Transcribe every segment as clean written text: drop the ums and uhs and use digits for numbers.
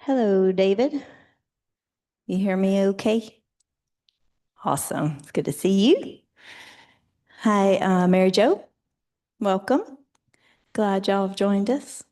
Hello, David. You hear me okay? Awesome. It's good to see you. Hi, Mary Jo. Welcome. Glad y'all have joined us.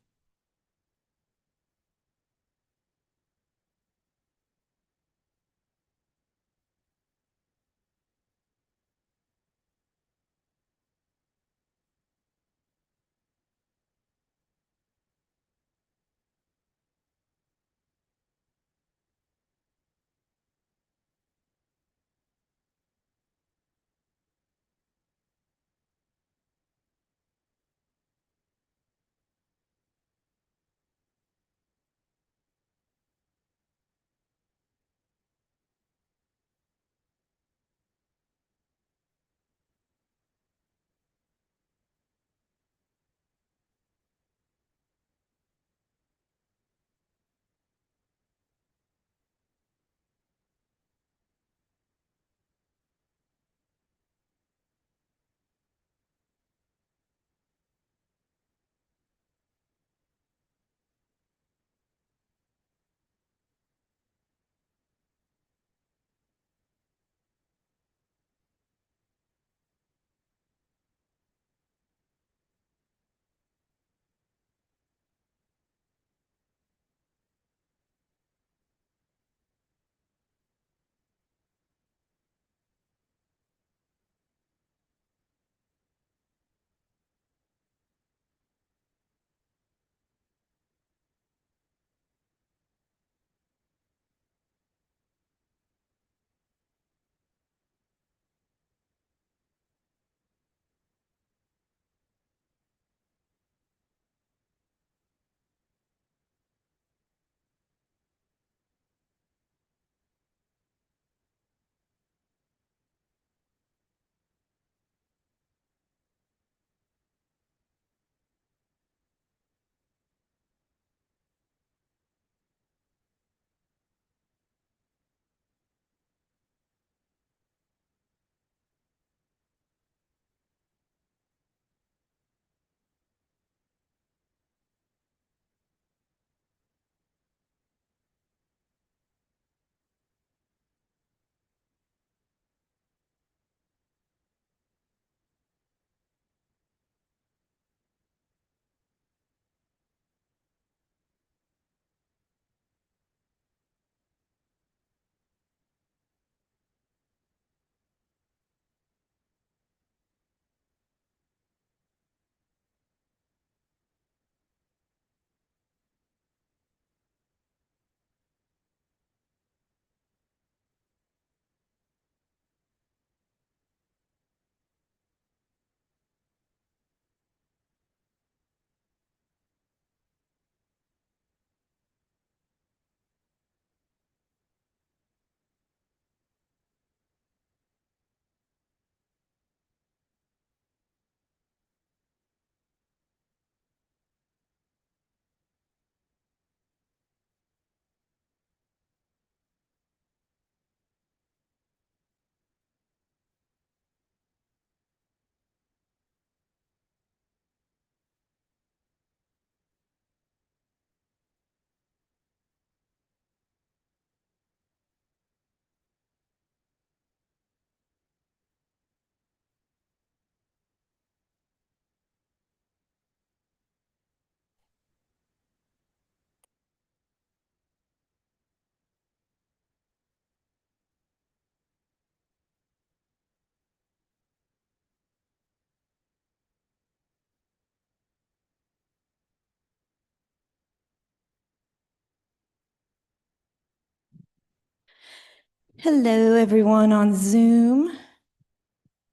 Hello, everyone on Zoom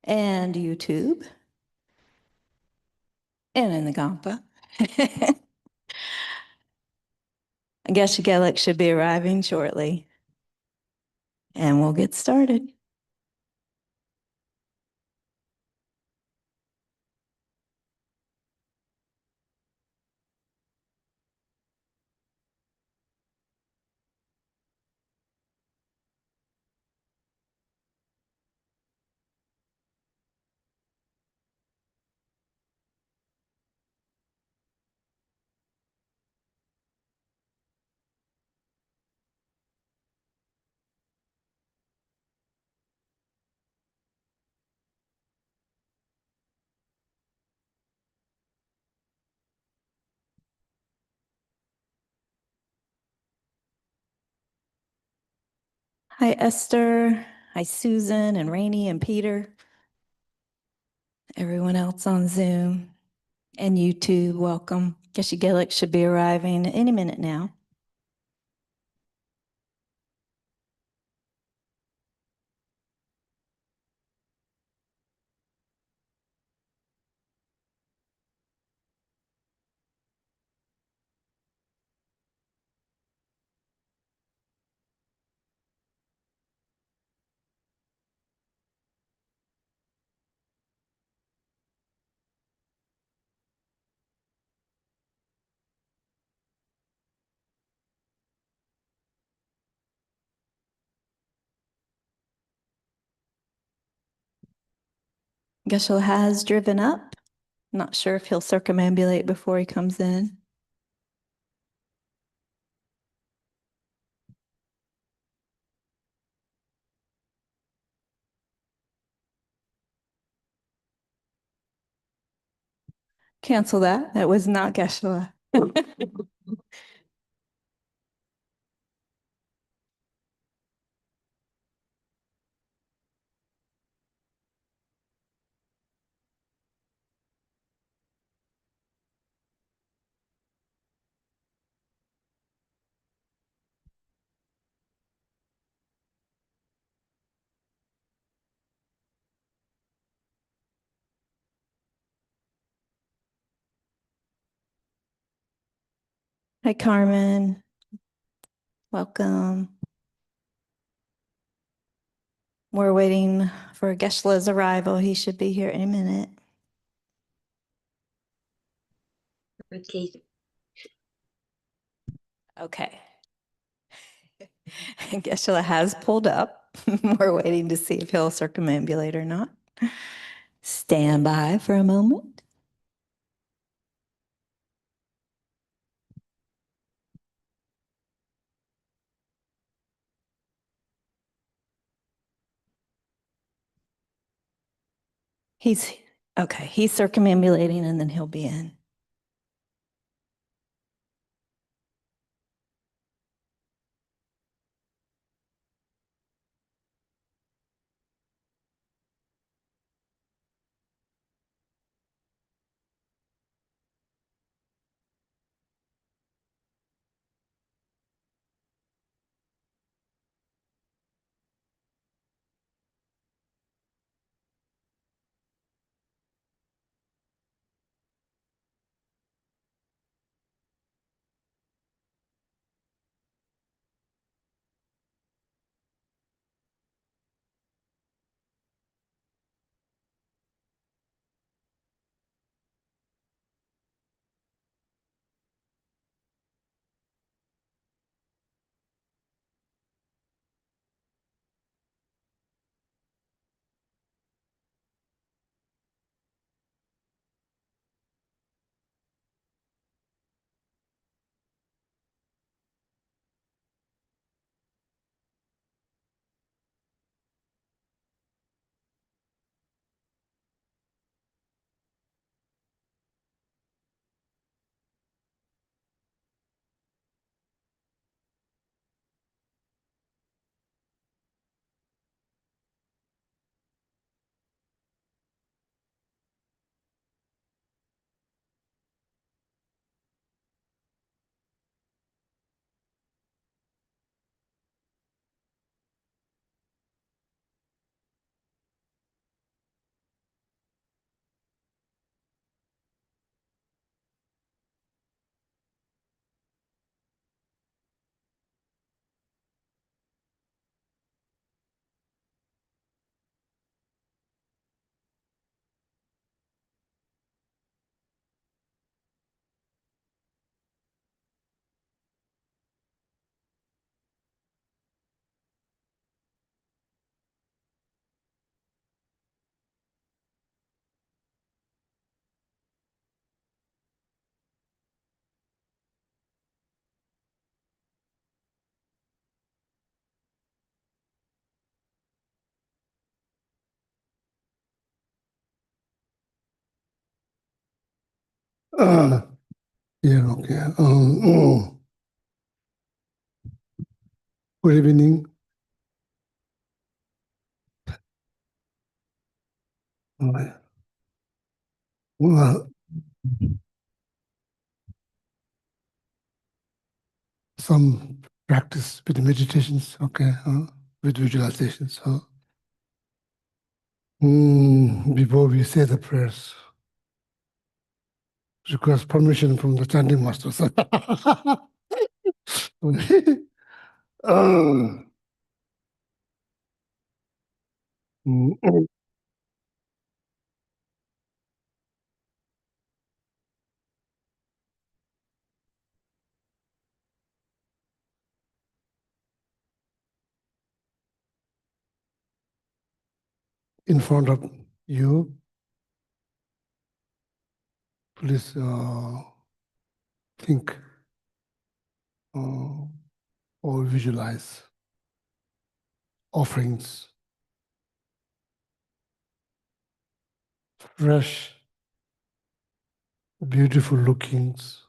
and YouTube and in the Gampa. I guess Gaelic should be arriving shortly, and we'll get started. Hi, Esther. Hi, Susan and Rainey and Peter. Everyone else on Zoom and YouTube, welcome. Geshe Gillick should be arriving any minute now. Geshe has driven up. Not sure if he'll circumambulate before he comes in. Cancel that. That was not Geshe. Hi, Carmen. Welcome. We're waiting for Geshe-la's arrival. He should be here any minute. Okay. Okay. Geshe-la has pulled up. We're waiting to see if he'll circumambulate or not. Stand by for a moment. He's okay. He's circumambulating and then he'll be in. Yeah, okay. Good evening. Right. Well, some practice with meditations, okay, with visualizations. Before we say the prayers, request permission from the chanting masters. Uh, mm, in front of you, please think or visualize offerings, fresh, beautiful lookings,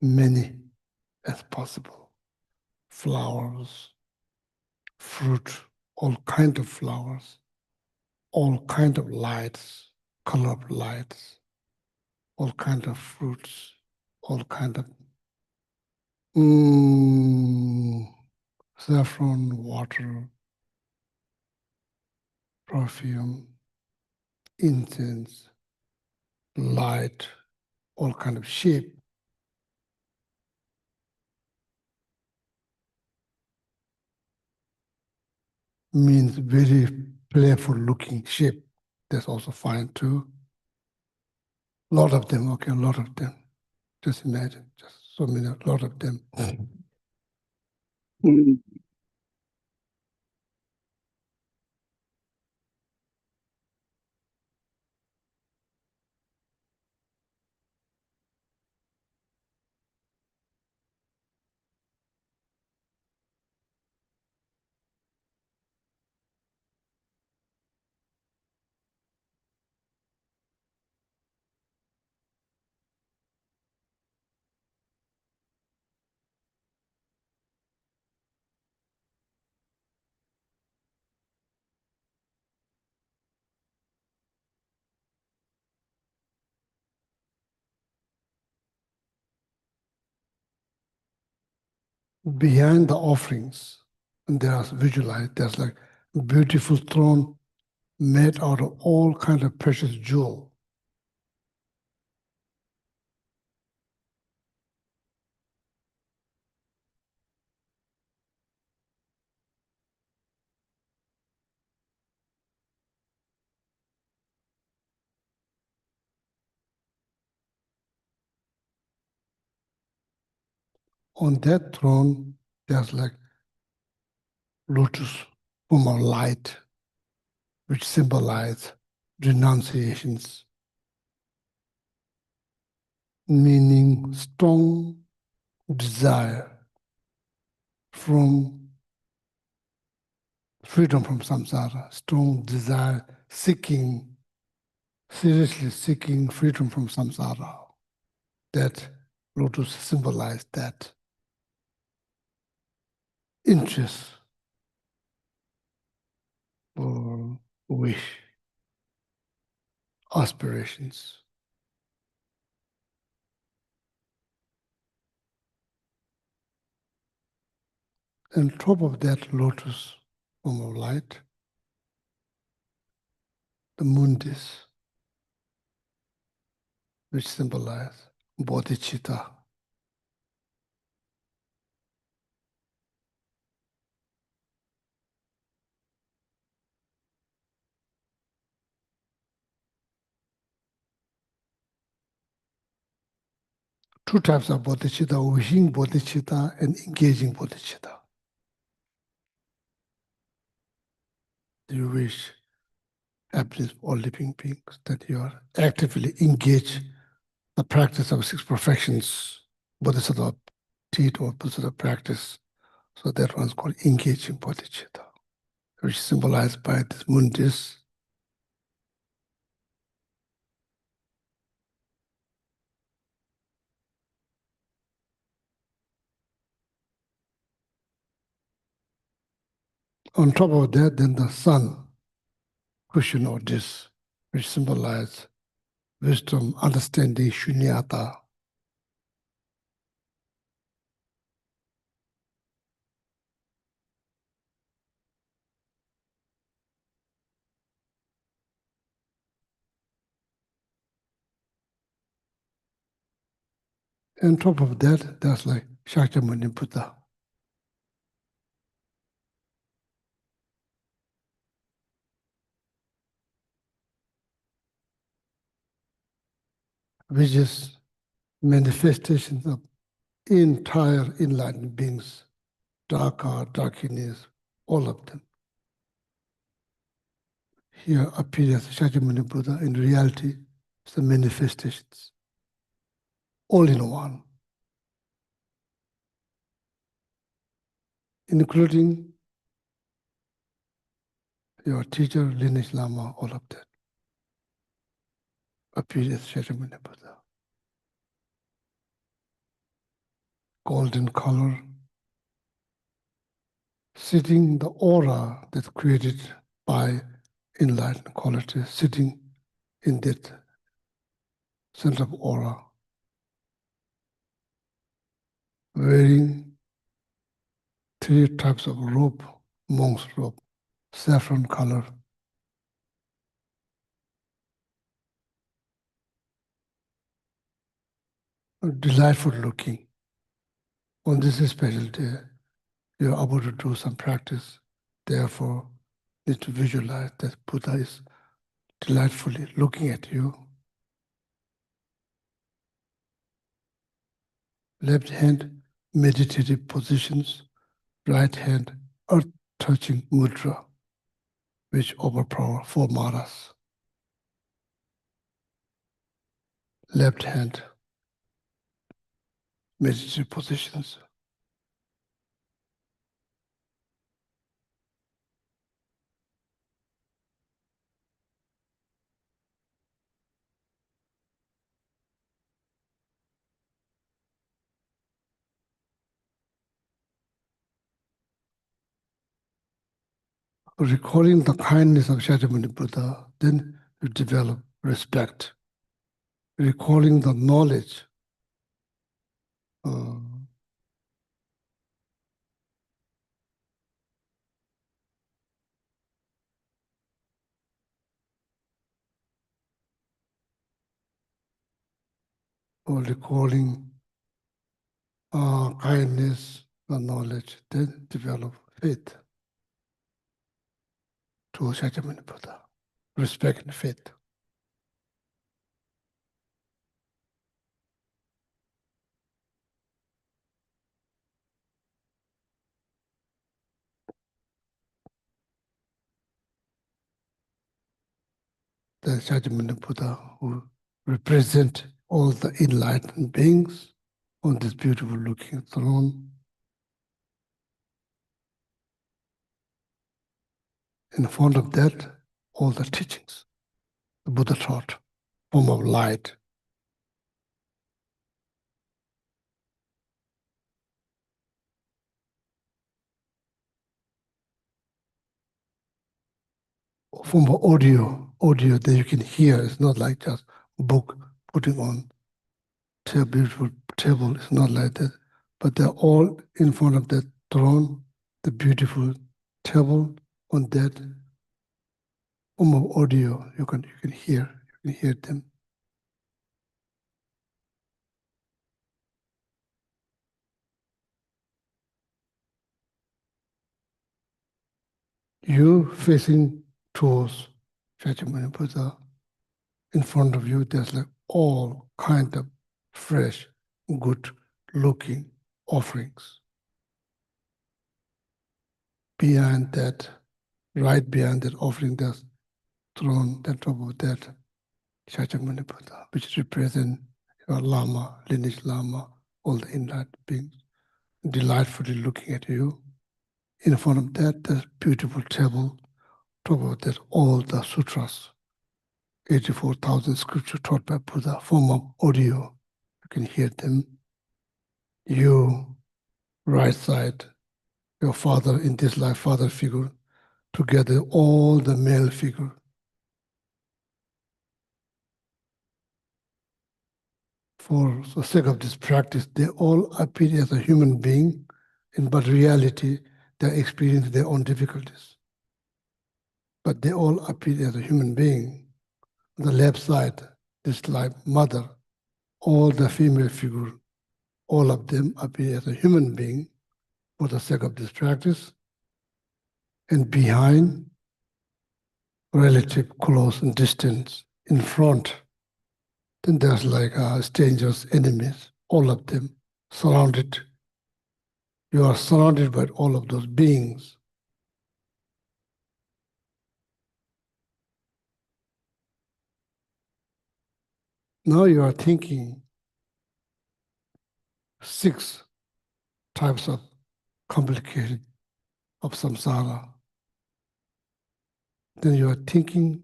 many as possible. Flowers, fruit, all kind of flowers, all kind of lights, color of lights, all kind of fruits, all kind of saffron, water, perfume, incense, light, all kind of shape, means very playful looking shape. That's also fine too. A lot of them, okay, a lot of them. Just imagine, just so many, a lot of them. Behind the offerings, and there's visualized, there's like a beautiful throne made out of all kinds of precious jewel. On that throne, there's like lotus form of light, which symbolize renunciations, meaning strong desire from freedom from samsara, strong desire seeking, seriously seeking freedom from samsara. That lotus symbolized that interest or wish, aspirations. On top of that lotus form of light, the mundis, which symbolize bodhicitta. Two types of bodhicitta, wishing bodhicitta and engaging bodhicitta. You wish happiness for all living beings, that you are actively engage the practice of six perfections, bodhisattva teach or bodhisattva practice. So that one's called engaging bodhicitta, which is symbolized by this mundis. On top of that, then the sun, cushion or this, which symbolize wisdom, understanding, shunyata. On top of that, there's like Shakyamuni Buddha. Which is manifestations of entire enlightened beings, Dhaka, Dakinis, all of them. Here appear as Shakyamuni Buddha. In reality, it's the manifestations, all in one, including your teacher, lineage Lama, all of that appear as Shakyamuni Buddha. Golden color, sitting the aura that's created by enlightened quality, sitting in that center of aura, wearing 3 types of robe, monk's robe, saffron color, delightful looking. On this special day, you're able to do some practice. Therefore, need to visualize that Buddha is delightfully looking at you. Left hand, meditative positions. Right hand, earth-touching mudra, which overpower 4 maras. Left hand, meditative positions. Recalling the kindness of Shakyamuni Buddha, then you develop respect. Recalling the knowledge or recalling kindness, the knowledge, then develop faith to Shakyamuni Buddha. Respect and faith. The Shakyamuni Buddha who represent all the enlightened beings on this beautiful looking throne. In front of that, all the teachings the Buddha taught, form of light. Form of audio that you can hear. It's not like just book putting on beautiful table. It's not like that. But they're all in front of that throne, the beautiful table on that form of audio. You can hear them. You facing towards Shakyamuni Buddha. In front of you, there's like all kind of fresh, good looking offerings. Behind that, right behind that offering, there's throne, on top of that, Shakyamuni Buddha, which represent your Lama, lineage Lama, all the enlightened beings, delightfully looking at you. In front of that, there's beautiful table, top of that, all the sutras, 84,000 scriptures taught by Buddha, form of audio. You can hear them. You, right side, your father in this life, father figure, together all the male figure. for the sake of this practice, they all appear as a human being, but reality, they experience their own difficulties. But they all appear as a human being. On the left side, this like mother, all the female figure, all of them appear as a human being for the sake of this practice. And behind, relative close and distance. In front, then there's like strangers, enemies, all of them surrounded. You are surrounded by all of those beings. Now you are thinking 6 types of complicated of samsara. Then you are thinking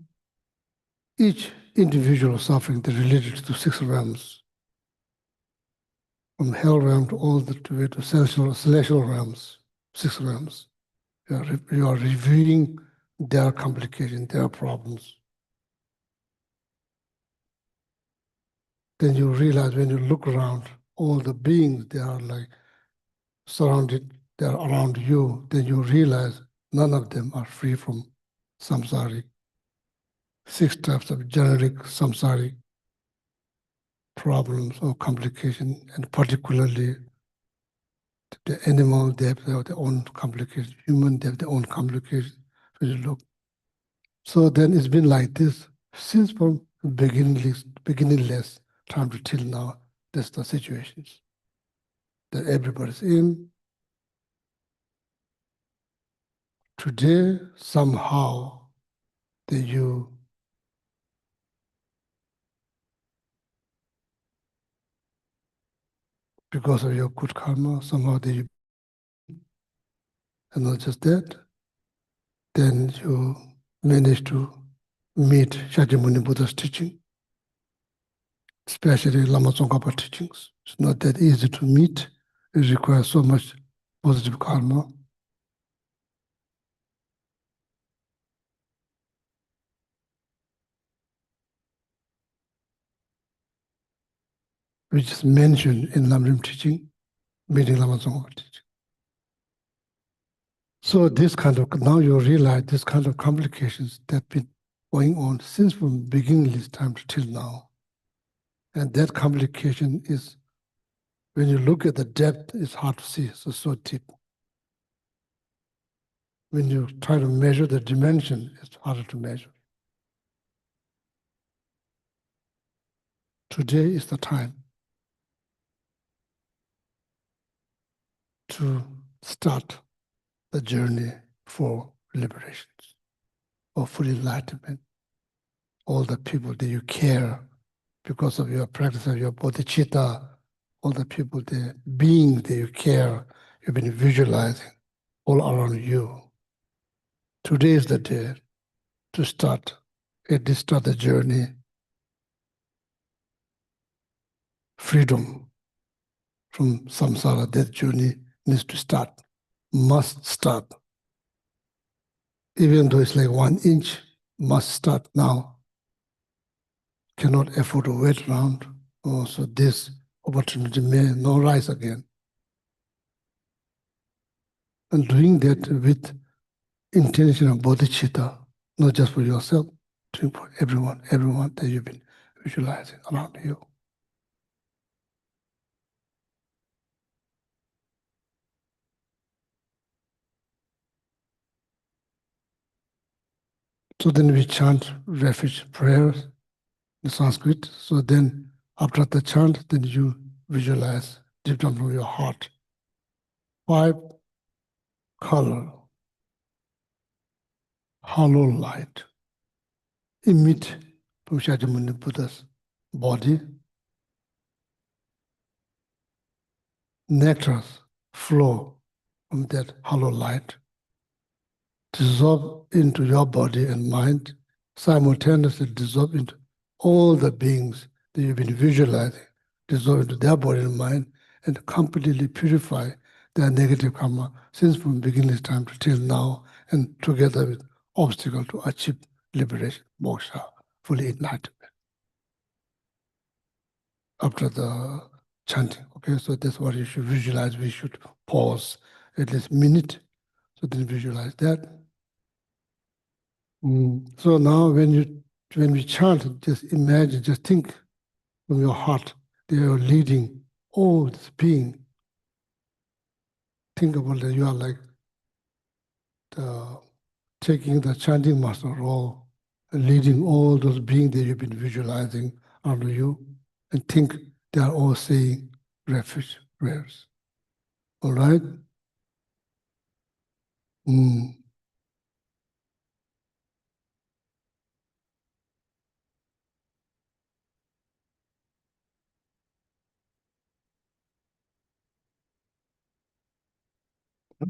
each individual suffering that related to 6 realms, from hell realm to all the way to celestial realms, 6 realms. You are reviewing their complications, their problems. Then you realize when you look around, all the beings, they are like surrounded, they are around you. Then you realize none of them are free from samsaric. 6 types of generic samsaric problems or complications, and particularly the animal, they have their own complications. Human, they have their own complications. When you look. So then it's been like this since from beginningless time to till now. That's the situations that everybody's in. Today, somehow, that you because of your good karma, somehow that you, and not just that, then you manage to meet Shakyamuni Buddha's teaching, especially Lama Tsongkhapa teachings. It's not that easy to meet. It requires so much positive karma. Which is mentioned in Lamrim teaching, meeting Lama Tsongkhapa teaching. So this kind of, now you realize this kind of complications that been going on since from beginningless time till now. And that complication is, when you look at the depth, it's hard to see, so deep. When you try to measure the dimension, it's harder to measure. Today is the time to start the journey for liberations, or for enlightenment. All the people that you care because of your practice of your bodhicitta, all the people, the beings that you care, you've been visualizing all around you. Today is the day to start, at least start the journey. Freedom from samsara, that journey needs to start, must start. Even though it's like 1 inch, must start now. Cannot afford to wait around. Oh, so this opportunity may not rise again. And doing that with intention of bodhicitta, not just for yourself, doing for everyone that you've been visualizing around you. So then we chant refuge prayers in Sanskrit. So then after the chant, then you visualize deep down from your heart 5 color, hollow light emit from Shakyamuni Buddha's body. Nectars flow from that hollow light, dissolve into your body and mind, simultaneously dissolve into all the beings that you've been visualizing, dissolve into their body and mind, and completely purify their negative karma since from beginning time to till now, and together with obstacle to achieve liberation, moksha, fully enlightenment. after the chanting. Okay, so that's what you should visualize. We should pause at least a minute, so then visualize that. So now when we chant, just imagine, just think from your heart, they are leading all this being. Think about that you are like taking the chanting master role, and leading all those beings that you've been visualizing under you, and think they are all saying refuge prayers. All right?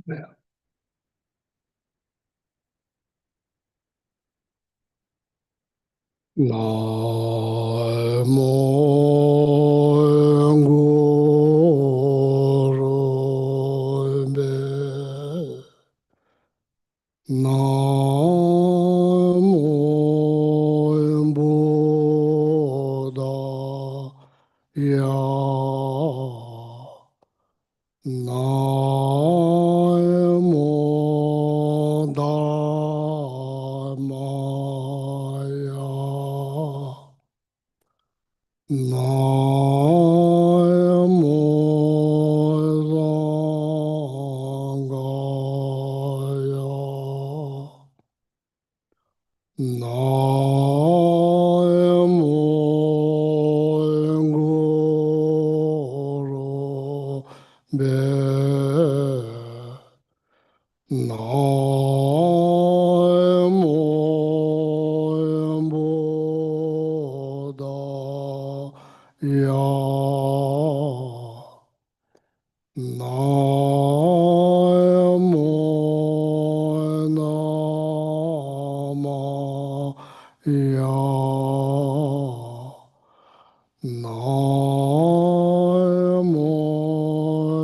Yeah. Namo Guru Me. Namo Buddha Ya. Namo Dharmaya. Namo Sangaya. Namo Guru Me. Namo Buddha Ya. Namo Namaya. Namo Sangaya. Namo Guru Me. Namo Buddha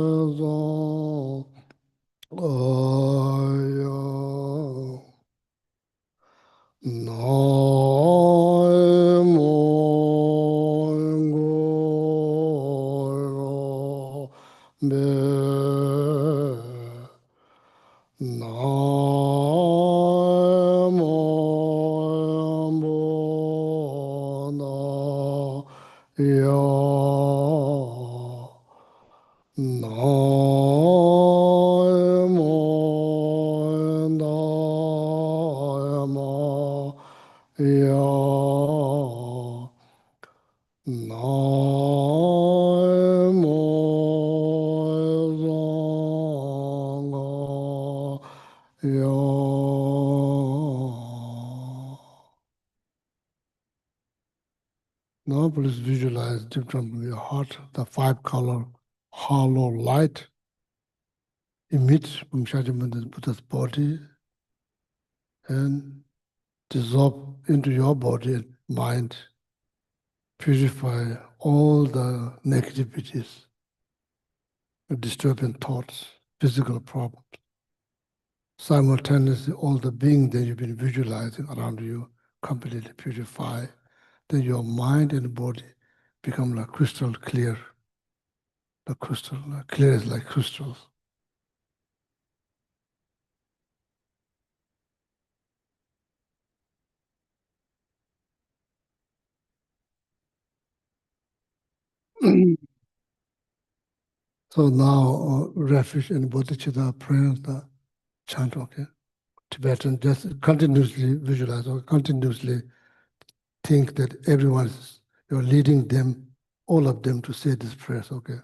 Ya. Namo Ya. Namo Sangaya. Now please visualize deep down from your heart the five-color hollow light emits from Shakyamuni Buddha's body and dissolve into your body and mind, purify all the negativities, disturbing thoughts, physical problems. Simultaneously, all the being that you've been visualizing around you completely purify. Then your mind and body become like crystal clear. The crystal, clear is like crystals. So now, refuge and bodhicitta prayers, the chant, okay? Tibetan, just continuously visualize or continuously think that everyone is, you're leading them, all of them to say this prayer, okay?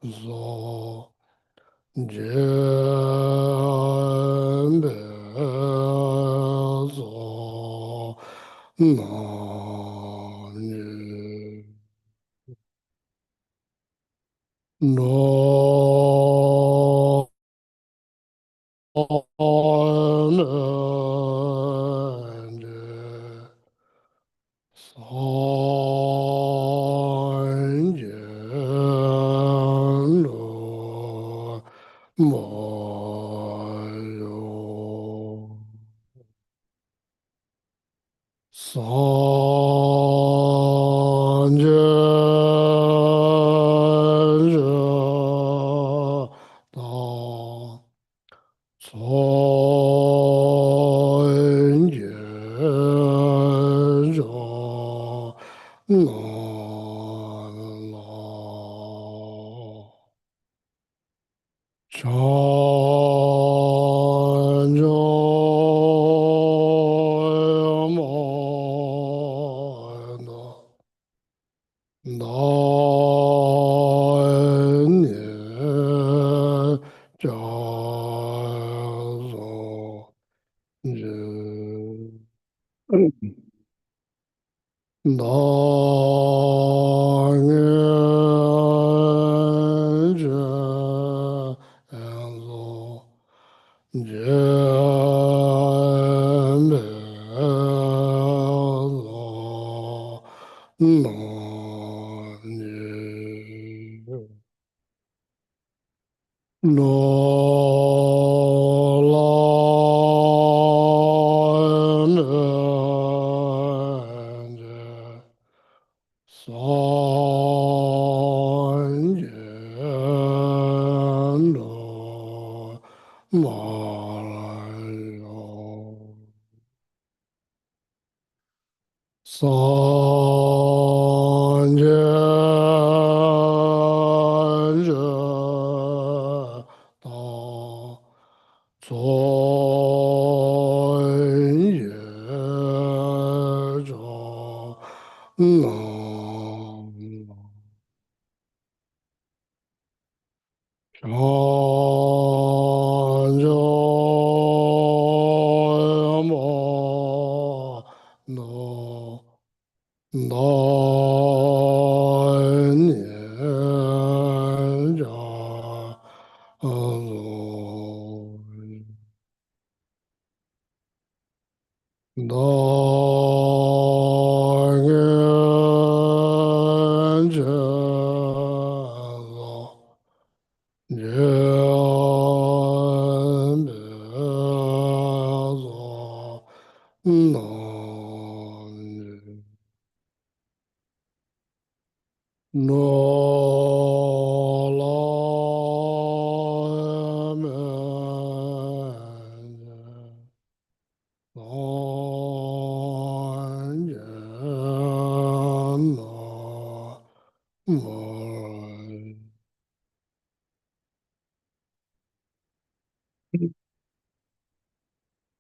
zo jembe zo na ni no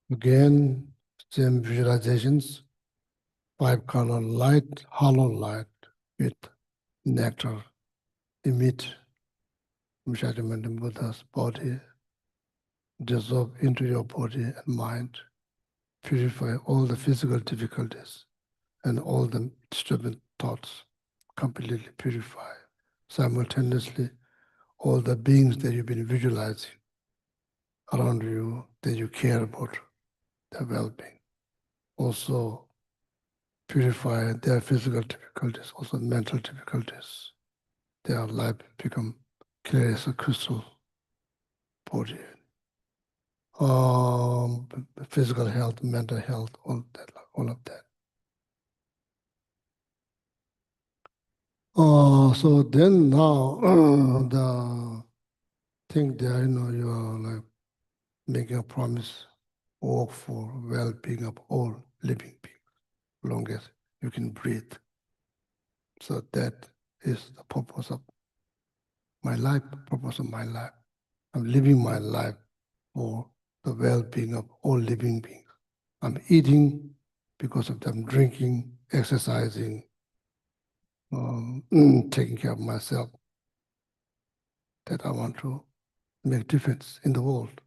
Again, same visualizations, five color light, hollow light with nectar emit Vishakhapatnam Buddha's body, dissolve into your body and mind, purify all the physical difficulties and all the disturbing thoughts, completely purify. Simultaneously, all the beings that you've been visualizing around you, that you care about, their well-being. Also purify their physical difficulties, also mental difficulties. Their life become clear as a crystal body. Physical health, mental health, all that, all of that. So then now the thing there, you are like making a promise, work for well-being of all living beings, long as you can breathe. So that is the purpose of my life, purpose of my life. I'm living my life for the well-being of all living beings. I'm eating because of them, drinking, exercising, taking care of myself, that I want to make difference in the world,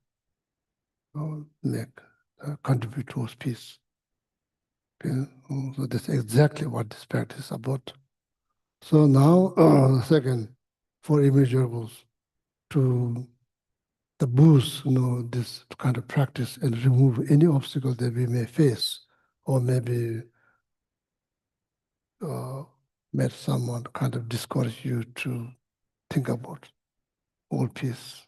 contribute towards peace. Okay? So that's exactly what this practice is about. So now, the second, for immeasurables, to the boost, this kind of practice and remove any obstacle that we may face, or maybe made someone kind of discourage you to think about world peace,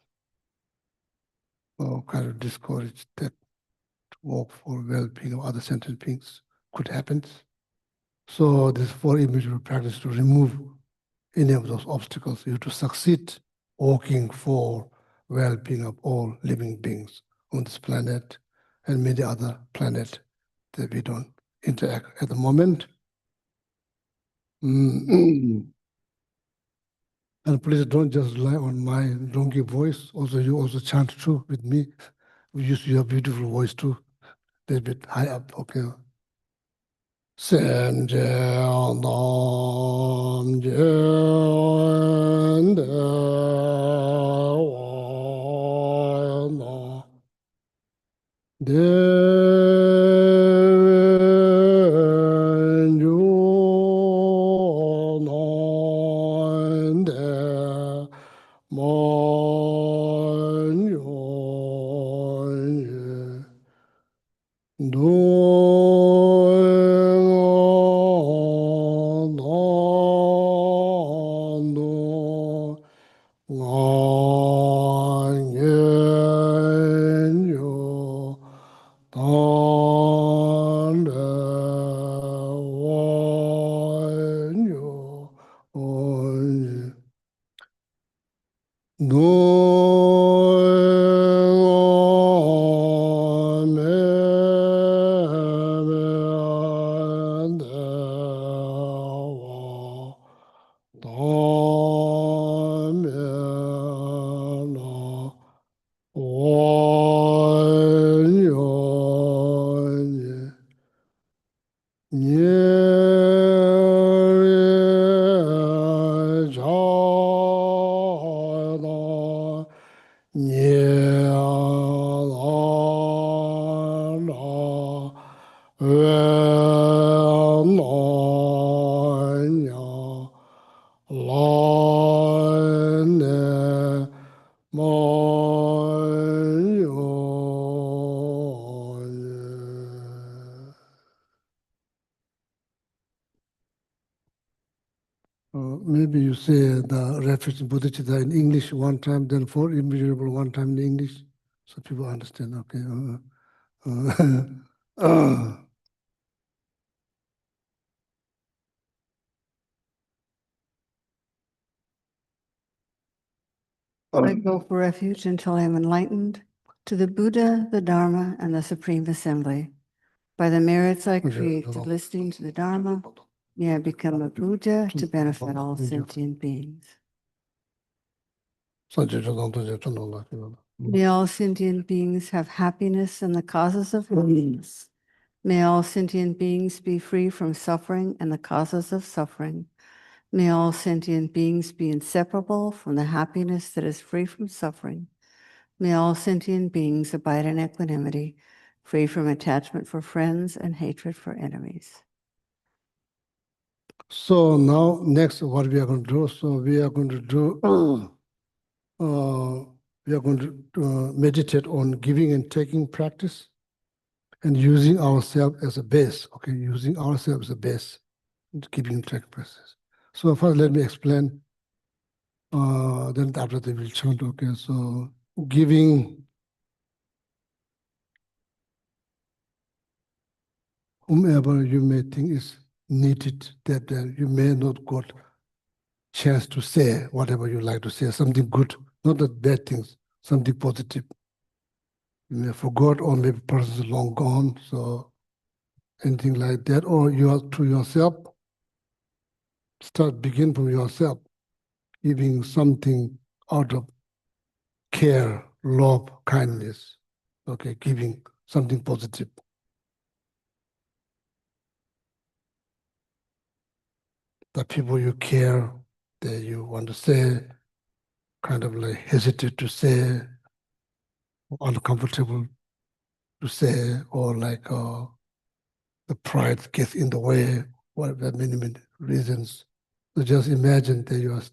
or kind of discourage that work for well-being of other sentient beings could happen. So this for immeasurable practice to remove any of those obstacles, you to succeed working for well-being of all living beings on this planet and many other planets that we don't interact at the moment. And please don't just rely on my donkey voice. Also, you also chant too with me. We use your beautiful voice too. A little bit high up, okay. Sem je nam je de wa na de ju na de ma yo ye Maybe you say the reference to bodhicitta in English one time, then for immeasurable one time in English, so people understand. Okay. I go for refuge until I am enlightened to the Buddha, the Dharma, and the Supreme Assembly. By the merits I create of listening to the Dharma, may I become a Buddha to benefit all sentient beings. May all sentient beings have happiness and the causes of happiness. May all sentient beings be free from suffering and the causes of suffering. May all sentient beings be inseparable from the happiness that is free from suffering. May all sentient beings abide in equanimity, free from attachment for friends and hatred for enemies. So now, next, what we are going to do? So we are going to do. We are going to meditate on giving and taking practice, and using ourselves as a base. Okay, using ourselves as a base, giving and taking practice. So first, let me explain. Then after they will chant. Okay, so giving. Whomever you may think is needed, that you may not got chance to say whatever you like to say, something good, not that bad things, something positive. You may forgot, or maybe person is long gone, so anything like that, or you are to yourself. Begin from yourself, giving something out of care, love, kindness. Okay, giving something positive. the people you care, that you want to say, kind of like hesitate to say, uncomfortable to say, or like the pride gets in the way, whatever many reasons. So just imagine that you are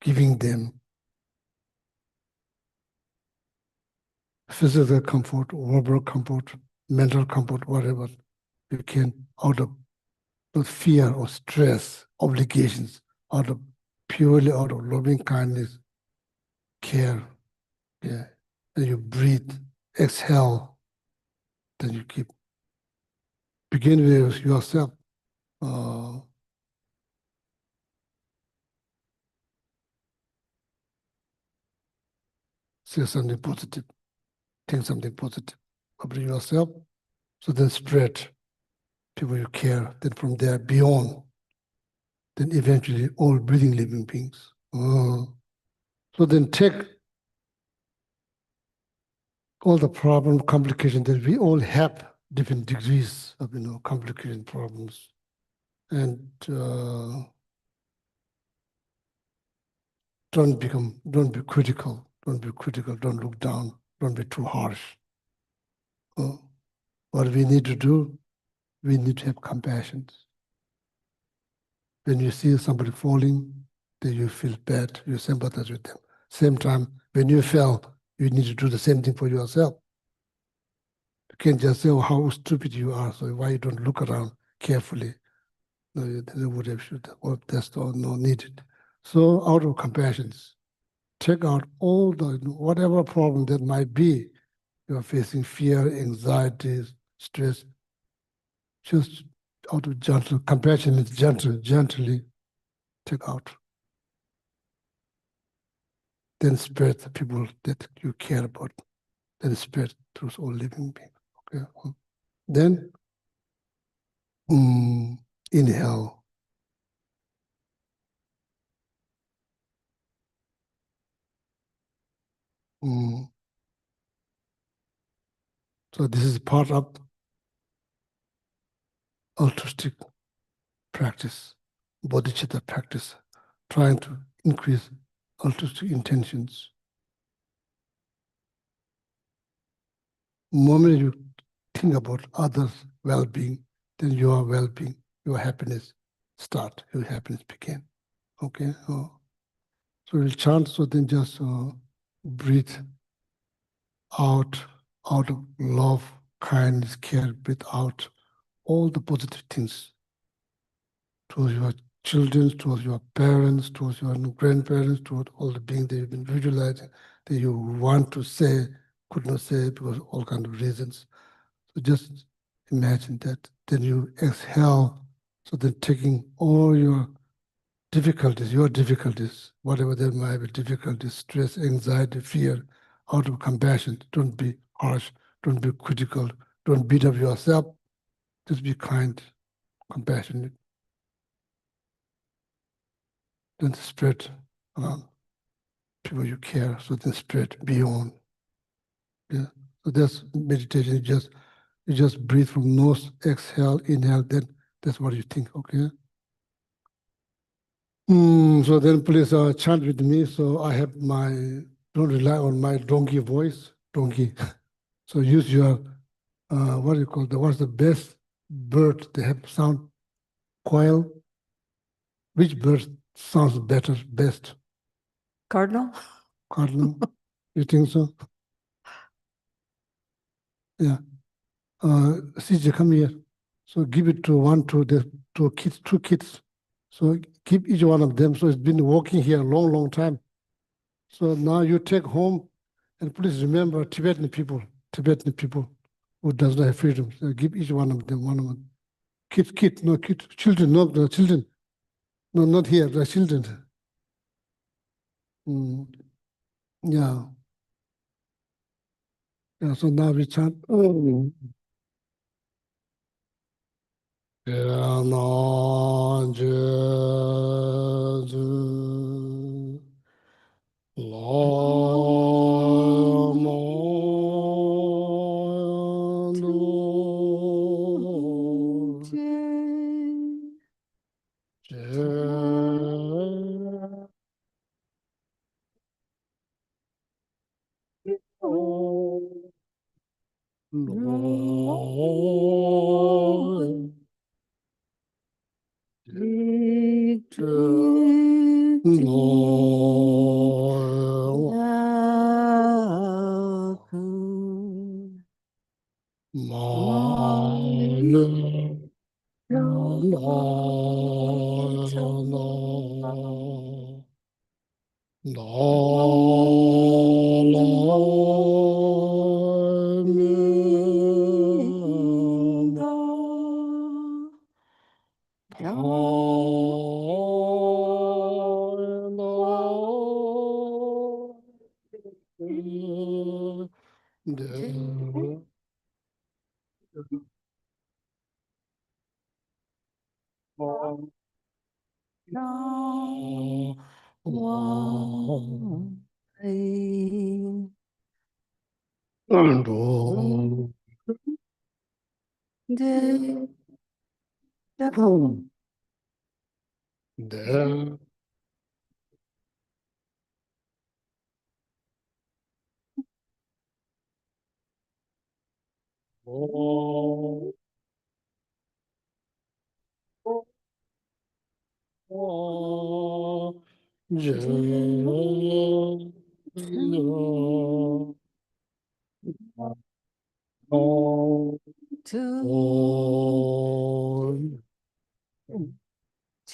giving them physical comfort, verbal comfort, mental comfort, whatever you can, out of not fear or stress, obligations, purely out of loving kindness, care. Yeah. Then you breathe, exhale, then you keep. Begin with yourself. Say something positive, think something positive about yourself. So then spread people you care. Then from there beyond, then eventually all breathing living beings. So then take all the problem, complications that we all have, different degrees of complication problems, and don't be critical, don't look down, don't be too harsh. What we need to do, we need to have compassion. When you see somebody falling, then you feel bad, you sympathize with them. Same time, when you fell, you need to do the same thing for yourself. You can't just say, oh, how stupid you are, so why you don't look around carefully. No, they would have should, or that's all no needed. So out of compassion, take out all the whatever problem that might be. You are facing fear, anxiety, stress. Just out of gentle compassion is gently take out. Then spread the people that you care about. Then spread through all living beings. Okay. Then inhale. So this is part of altruistic practice, bodhicitta practice, trying to increase altruistic intentions. The moment you think about others' well-being, then your well-being, your happiness start, your happiness begin. Okay? So we'll chant, so then just breathe out of love, kindness, care, breathe out all the positive things towards your children, towards your parents, towards your grandparents, towards all the beings that you've been visualizing, that you want to say, could not say because of all kinds of reasons. So just imagine that. Then you exhale, so then taking all your difficulties, whatever there might be, difficulties, stress, anxiety, fear, out of compassion. Don't be harsh, don't be critical, don't beat up yourself. Just be kind, compassionate. Then spread around people you care, so then spread beyond. Yeah. So that's meditation. You just breathe from nose, exhale, inhale, then that's what you think, okay? So then please chant with me. So I have don't rely on my donkey voice, donkey. So use your, what's the best bird they have sound? Quail. Which bird sounds better, best? Cardinal? Cardinal? You think so? Yeah. CJ, come here. So give it to two kids. So keep each one of them. So it's been working here a long time. So now you take home, and please remember Tibetan people who does not have freedom. So give each one of them. Children, not the children. No, not here, the children. Yeah. Yeah, so now we chant.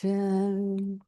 Chen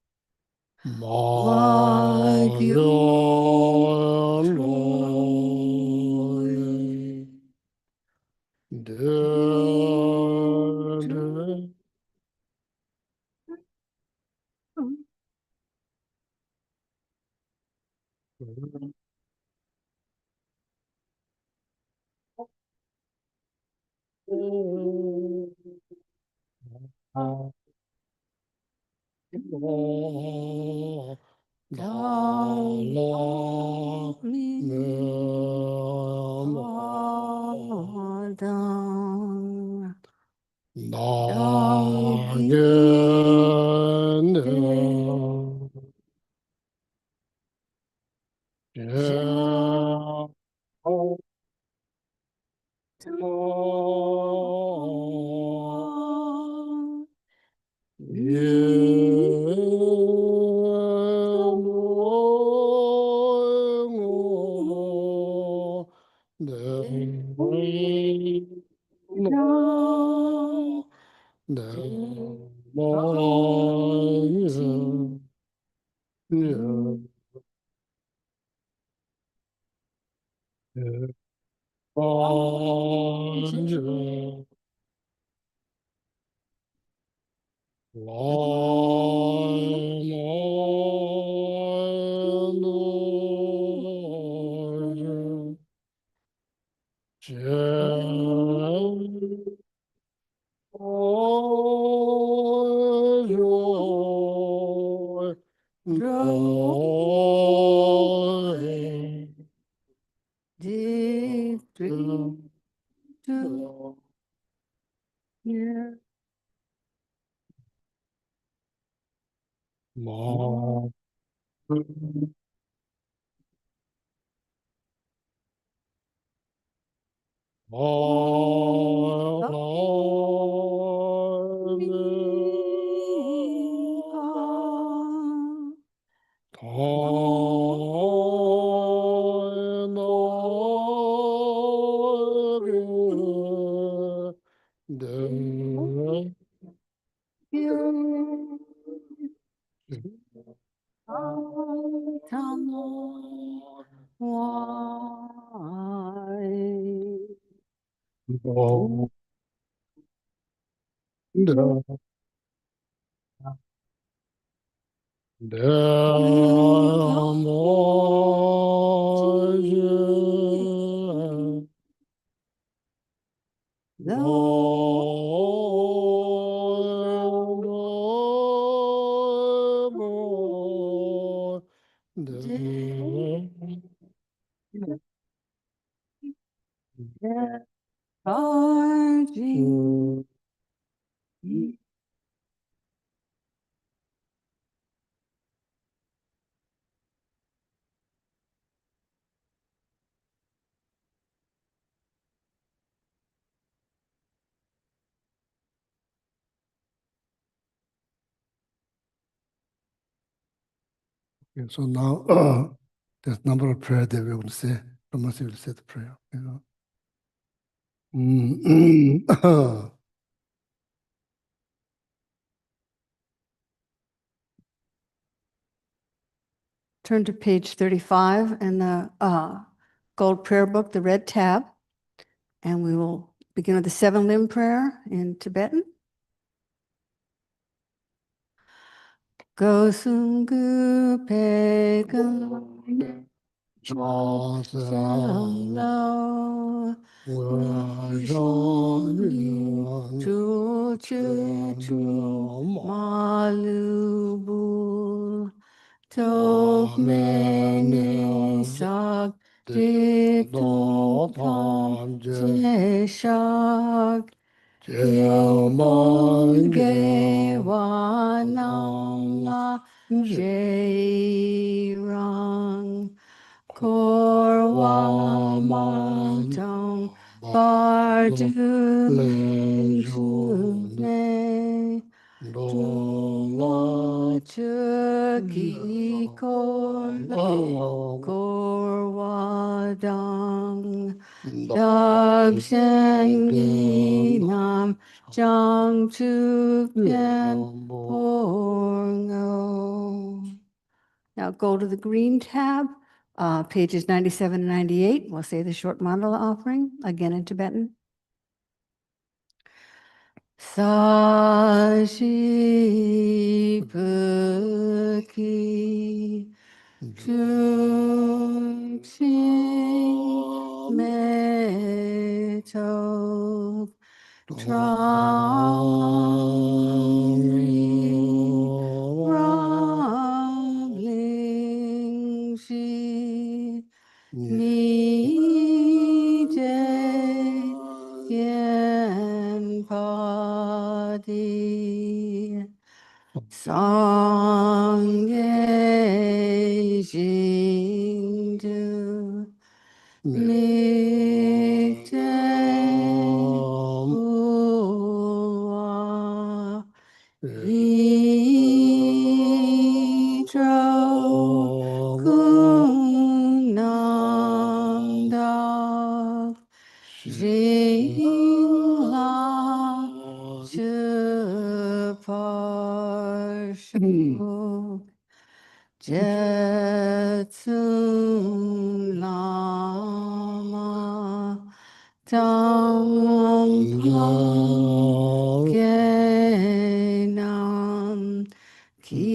Okay, so now there's a number of prayers that we're going to say. Brahmasi will say the prayer. You know. Turn to page 35 in the gold prayer book, the red tab, and we will begin with the 7-limb prayer in Tibetan. Go sung gu pe gun lo chu chu ma lu bu to me ni sak di tu tam je shak mon ge wa nang la je rang kor wa ma dong bar du le ju ne dong la che ki kor wa dang Dab sen gi nam jang chu ken porngo. Now go to the green tab, pages 97 and 98. We'll say the short mandala offering, again in Tibetan. Sa shi puki chung ching me to trong rang ling shi ni je yen pa di song ye jing du mi te hua yi trao kung nam da jing la che par shu Jetsum Lama Tang Genam Ki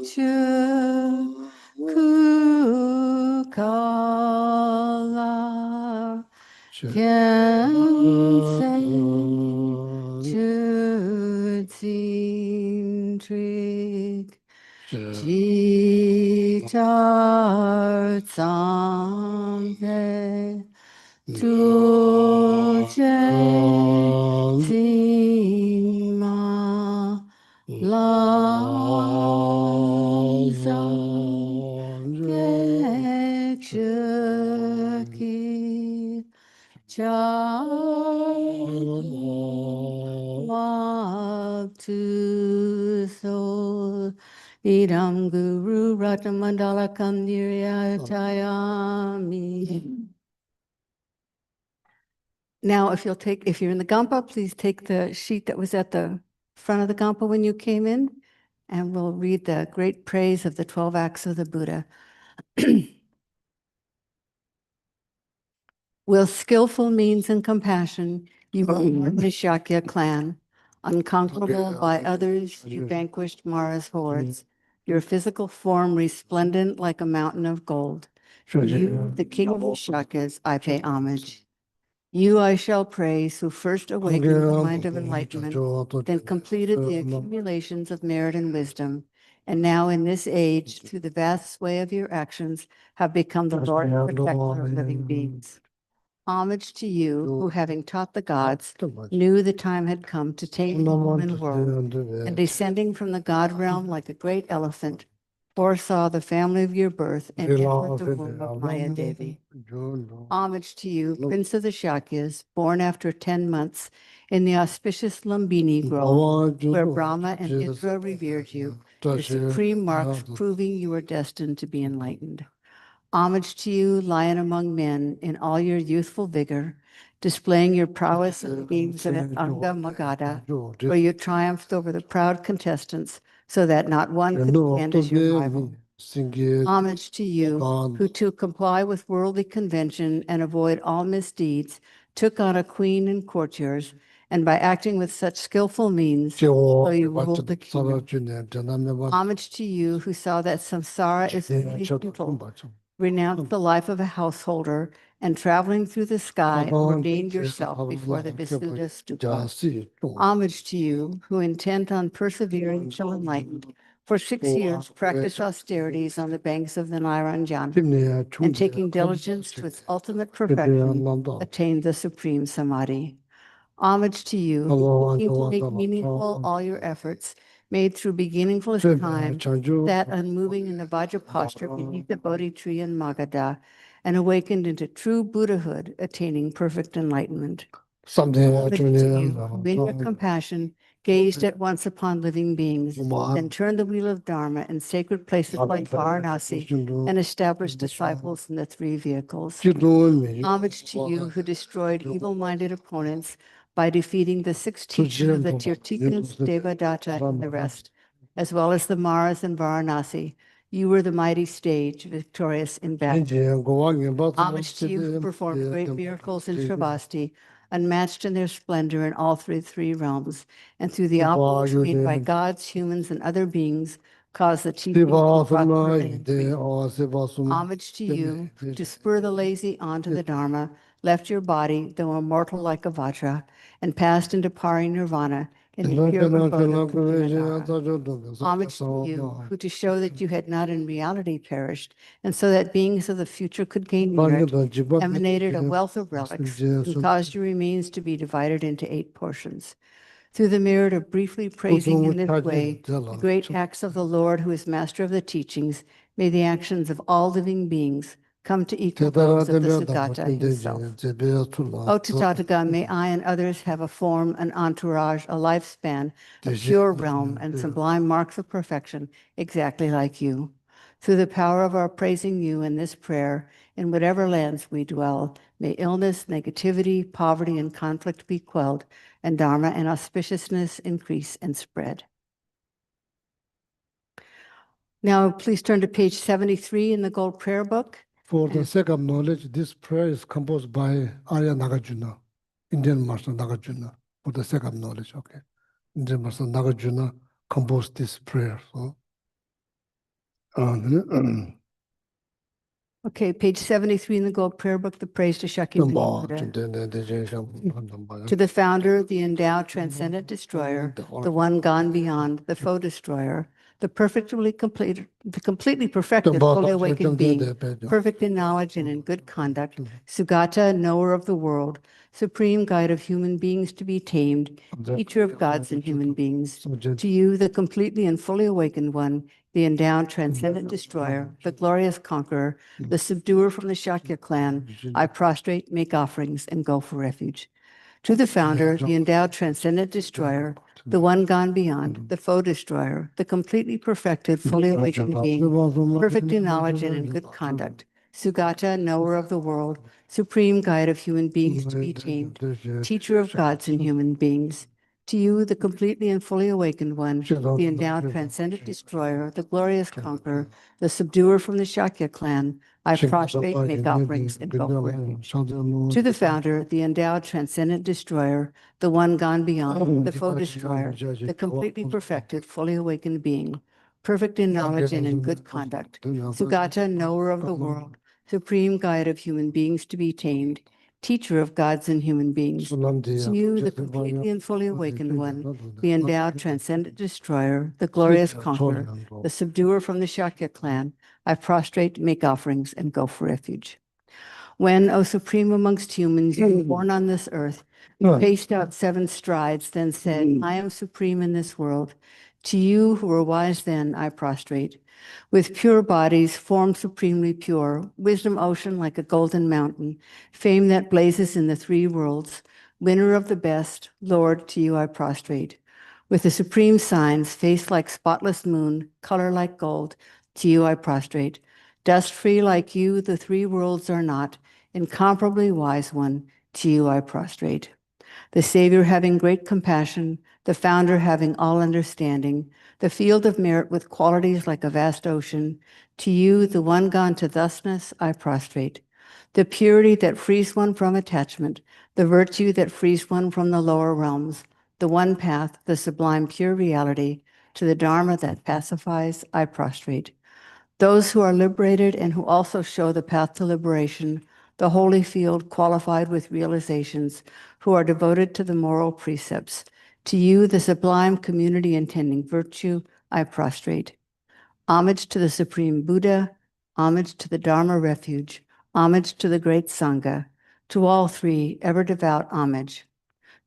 Chu Kukala Kien Chu Tsin Trik Jitar Tsampe Tuje Tima Laza Gechaki Walk to soul. Idam Guru Ratamandala Kandiryatayami. Now, if you're in the Gampa, please take the sheet that was at the front of the Gampa when you came in, and we'll read the great praise of the 12 acts of the Buddha. With skillful means and compassion, you won the Shakya clan. Unconquerable by others, you vanquished Mara's hordes. Your physical form resplendent like a mountain of gold. You, the king of the Shakyas, I pay homage. You I shall praise, who first awakened the mind of enlightenment, then completed the accumulations of merit and wisdom, and now in this age, through the vast sway of your actions, have become the Lord and protector of living beings. Homage to you, who having taught the gods, knew the time had come to take the human world, and descending from the god realm like a great elephant, foresaw the family of your birth and entered the womb of Maya Devi. Homage to you, Prince of the Shakyas, born after 10 months in the auspicious Lumbini Grove, where Brahma and Indra revered you, the 다시 supreme marks 나도 proving you are destined to be enlightened. Homage to you, lion among men, in all your youthful vigor, displaying your prowess in the beams of Anga Magada, where you triumphed over the proud contestants, so that not one could stand as your rival. Homage to you, who to comply with worldly convention and avoid all misdeeds, took on a queen and courtiers, and by acting with such skillful means, so you ruled the kingdom. Homage to you, who saw that samsara is futile, renounced the life of a householder, and traveling through the sky, ordained yourself before the Visuddha Stupa. Homage to you, who intent on persevering shall enlighten, for 6 years practice austerities on the banks of the Nairanjana, and taking diligence to its ultimate perfection, attain the supreme samadhi. Homage to you, who seem to make meaningful all your efforts, made through beginningless time, that unmoving in the Vajra posture beneath the Bodhi tree in Magadha, and awakened into true Buddhahood, attaining perfect enlightenment. Homage to you, who in your compassion gazed at once upon living beings, then turned the wheel of Dharma in sacred places like Varanasi, and established disciples in the 3 vehicles. Homage to you, who destroyed evil-minded opponents by defeating the 6 teachers of the Tirthikas, Devadatta, and the rest, as well as the Maras in Varanasi. You were the mighty stage, victorious in battle. Homage to you, who performed great miracles in Sravasti, unmatched in their splendor in all three realms, and through the offerings made by gods, humans, and other beings, caused the teaching to prosper and increase. Homage to you, to spur the lazy onto the Dharma, left your body, though immortal like a Vajra, and passed into parinirvana in the pure abode of Kulinadhara. Homage to you, who to show that you had not in reality perished, and so that beings of the future could gain merit, emanated a wealth of relics, and caused your remains to be divided into 8 portions. Through the merit of briefly praising in this way the great acts of the Lord, who is master of the teachings, may the actions of all living beings come to equal those of the Sugata himself. O Tathagata, may I and others have a form, an entourage, a lifespan, a pure realm, and sublime marks of perfection, exactly like you. Through the power of our praising you in this prayer, in whatever lands we dwell, may illness, negativity, poverty, and conflict be quelled, and Dharma and auspiciousness increase and spread. Now, please turn to page 73 in the Gold Prayer Book. For the sake of knowledge, this prayer is composed by Arya Nagarjuna, Indian master Nagarjuna. For the sake of knowledge, okay. Indian master Nagarjuna composed this prayer. So, Okay, page 73 in the Gold Prayer Book, the praise to Shakyamuni Buddha. To the founder, the endowed transcendent destroyer, the one gone beyond, the foe destroyer, the completely perfected, fully awakened being, perfect in knowledge and in good conduct, Sugata, knower of the world, supreme guide of human beings to be tamed, teacher of gods and human beings. To you, the completely and fully awakened one, the endowed transcendent destroyer, the glorious conqueror, the subduer from the Shakya clan, I prostrate, make offerings, and go for refuge. To the founder, the endowed transcendent destroyer, the one gone beyond, the foe destroyer, the completely perfected, fully awakened being, perfect in knowledge and in good conduct, Sugata, knower of the world, supreme guide of human beings to be tamed, teacher of gods and human beings. To you, the completely and fully awakened one, the endowed transcendent destroyer, the glorious conqueror, the subduer from the Shakya clan, I prostrate, make offerings, and go for refuge. To the founder, the endowed transcendent destroyer, the one gone beyond, the foe destroyer, the completely perfected, fully awakened being, perfect in knowledge and in good conduct, Sugata, knower of the world, supreme guide of human beings to be tamed, teacher of gods and human beings. To you, the completely and fully awakened one, the endowed transcendent destroyer, the glorious conqueror, the subduer from the Shakya clan, I prostrate, make offerings, and go for refuge. When, O supreme amongst humans, you were born on this earth, you paced out 7 strides, then said, I am supreme in this world. To you who were wise then, I prostrate. With pure bodies, form supremely pure, wisdom ocean like a golden mountain, fame that blazes in the 3 worlds, winner of the best, Lord, to you I prostrate. With the supreme signs, face like spotless moon, color like gold, to you I prostrate. Dust free like you, the three worlds are not. Incomparably wise one, to you I prostrate. The Savior having great compassion, the Founder having all understanding, the field of merit with qualities like a vast ocean, to you, the one gone to thusness, I prostrate. The purity that frees one from attachment, the virtue that frees one from the lower realms, the one path, the sublime pure reality, to the Dharma that pacifies, I prostrate. Those who are liberated and who also show the path to liberation, the holy field qualified with realizations, who are devoted to the moral precepts. To you, the sublime community intending virtue, I prostrate. Homage to the Supreme Buddha, homage to the Dharma refuge, homage to the great Sangha, to all three, ever devout homage.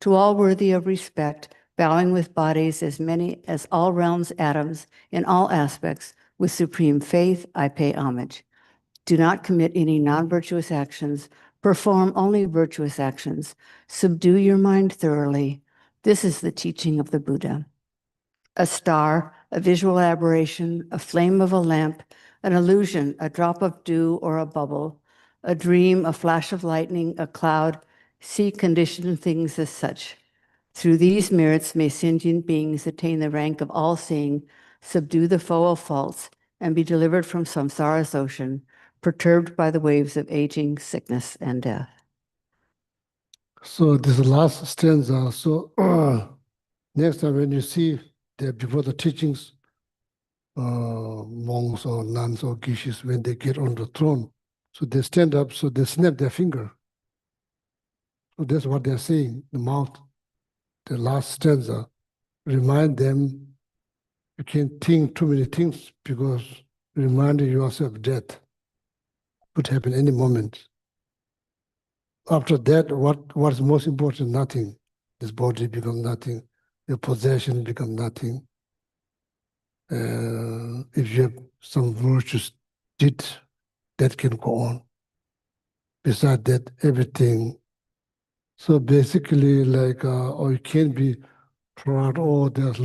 To all worthy of respect, bowing with bodies as many as all realms atoms in all aspects, with supreme faith, I pay homage. Do not commit any non-virtuous actions. Perform only virtuous actions. Subdue your mind thoroughly. This is the teaching of the Buddha. A star, a visual aberration, a flame of a lamp, an illusion, a drop of dew or a bubble, a dream, a flash of lightning, a cloud, see conditioned things as such. Through these merits may sentient beings attain the rank of all-seeing, subdue the foe of faults, and be delivered from samsara's ocean, perturbed by the waves of aging, sickness, and death. So this last stanza, so next time when you see that before the teachings, monks or nuns or gishis, when they get on the throne, so they stand up, so they snap their finger. So that's what they're saying, the mouth, the last stanza. Remind them you can't think too many things because reminding yourself of death could happen any moment. After that, what's most important? Nothing. This body becomes nothing. Your possession becomes nothing. If you have some virtuous deed, that can go on. Besides that, everything. So basically, like, or you can't be proud, oh, there's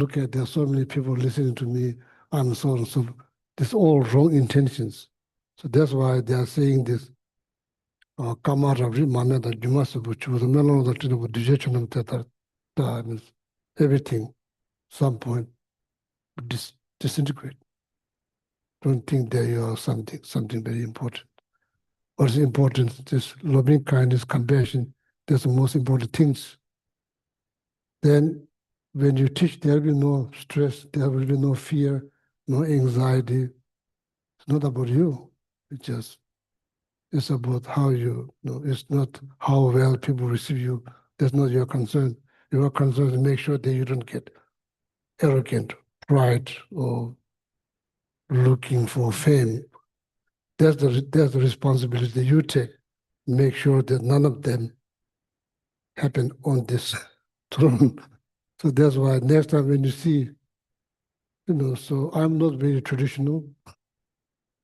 so many people listening to me, I'm so and so. There's all wrong intentions. So that's why they are saying this. Kamara Rimana, the Jumasu, which was a melon that with digestion of that means everything, some point, disintegrate. Don't think that you are something very important. What's important is loving kindness, compassion. That's the most important things. Then when you teach, there will be no stress, there will be no fear, no anxiety. It's not about you. It's about how it's not how well people receive you. That's not your concern. Your concern is make sure that you don't get arrogant, pride, or looking for fame. That's the responsibility that you take. Make sure that none of them happen on this throne. So that's why next time when you see, so I'm not very traditional.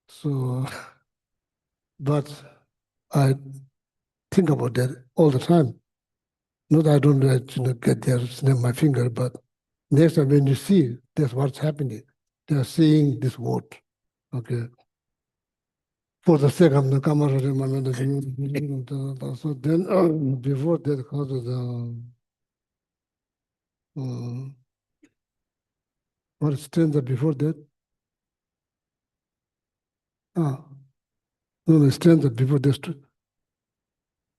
So, but I think about that all the time. Not I don't get there, snap my finger, but next time when you see, that's what's happening. They're seeing this word. Okay. For the sake of the camera, so then before that, how to what stanza before that? No, stanza before this.